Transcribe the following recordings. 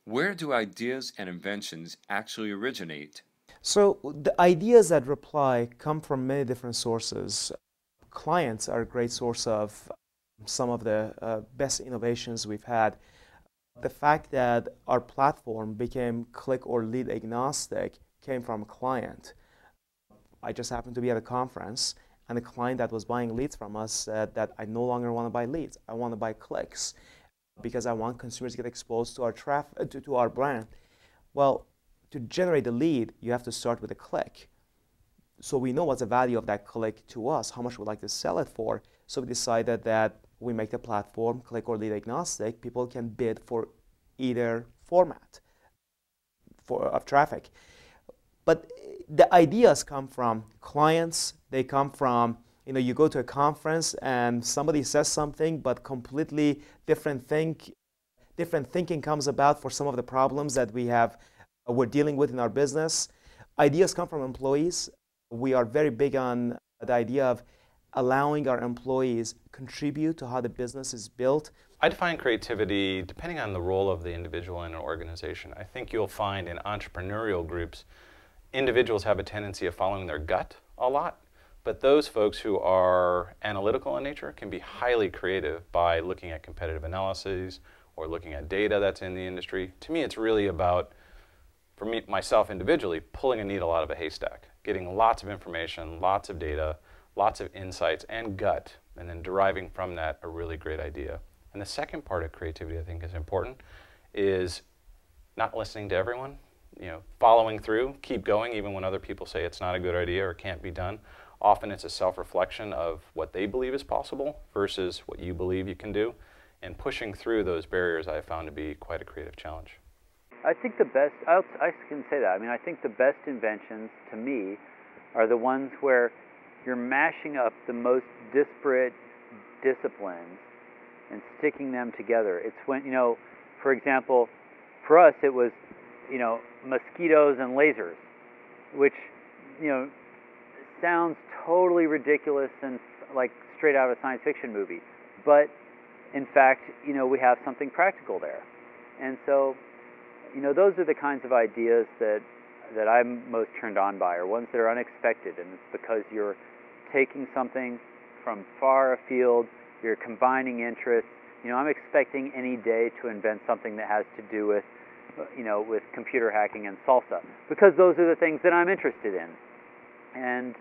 Where do ideas and inventions actually originate? So the ideas that reply come from many different sources. Clients are a great source of some of the best innovations we've had. The fact that our platform became click or lead agnostic came from a client. I just happened to be at a conference, and the client that was buying leads from us said that I no longer want to buy leads. I want to buy clicks because I want consumers to get exposed to our to our brand. Well, to generate a lead, you have to start with a click. So we know what's the value of that click to us, how much we'd like to sell it for. So we decided that we make the platform click or lead agnostic. People can bid for either format of traffic. But the ideas come from clients. They come from, you go to a conference and somebody says something, but completely different thinking comes about for some of the problems that we're dealing with in our business. Ideas come from employees. We are very big on the idea of allowing our employees contribute to how the business is built. I define creativity depending on the role of the individual in an organization. I think you'll find in entrepreneurial groups, individuals have a tendency of following their gut a lot, but those folks who are analytical in nature can be highly creative by looking at competitive analyses or looking at data that's in the industry. To me, it's really about, for me, myself individually, pulling a needle out of a haystack, getting lots of information, lots of data, lots of insights and gut, and then deriving from that a really great idea. And the second part of creativity I think is important is not listening to everyone, following through, keep going even when other people say it's not a good idea or can't be done. Often it's a self-reflection of what they believe is possible versus what you believe you can do. And pushing through those barriers I have found to be quite a creative challenge. I think the best, I can say that, I think the best inventions to me are the ones where you're mashing up the most disparate disciplines and sticking them together. It's when, for example, for us it was, mosquitoes and lasers, which, sounds totally ridiculous and like straight out of a science fiction movie. But in fact, we have something practical there. And so, those are the kinds of ideas that I'm most turned on by, are ones that are unexpected, and it's because you're taking something from far afield, you're combining interests. I'm expecting any day to invent something that has to do with, with computer hacking and salsa, because those are the things that I'm interested in. And,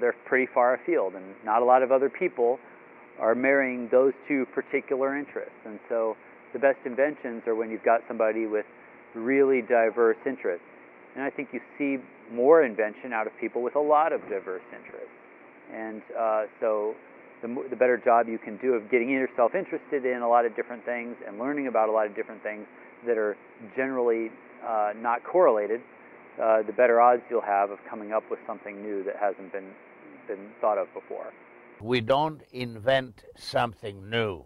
they're pretty far afield, and not a lot of other people are marrying those two particular interests. And so the best inventions are when you've got somebody with really diverse interests. And I think you see more invention out of people with a lot of diverse interests. And so the better job you can do of getting yourself interested in a lot of different things and learning about a lot of different things that are generally not correlated, the better odds you'll have of coming up with something new that hasn't been thought of before. We don't invent something new.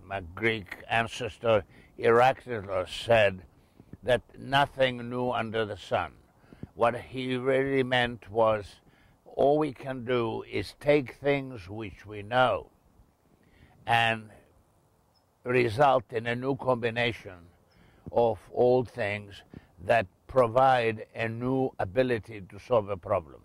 My Greek ancestor Heraclitus said that nothing new under the sun. What he really meant was all we can do is take things which we know and result in a new combination of old things that provide a new ability to solve a problem.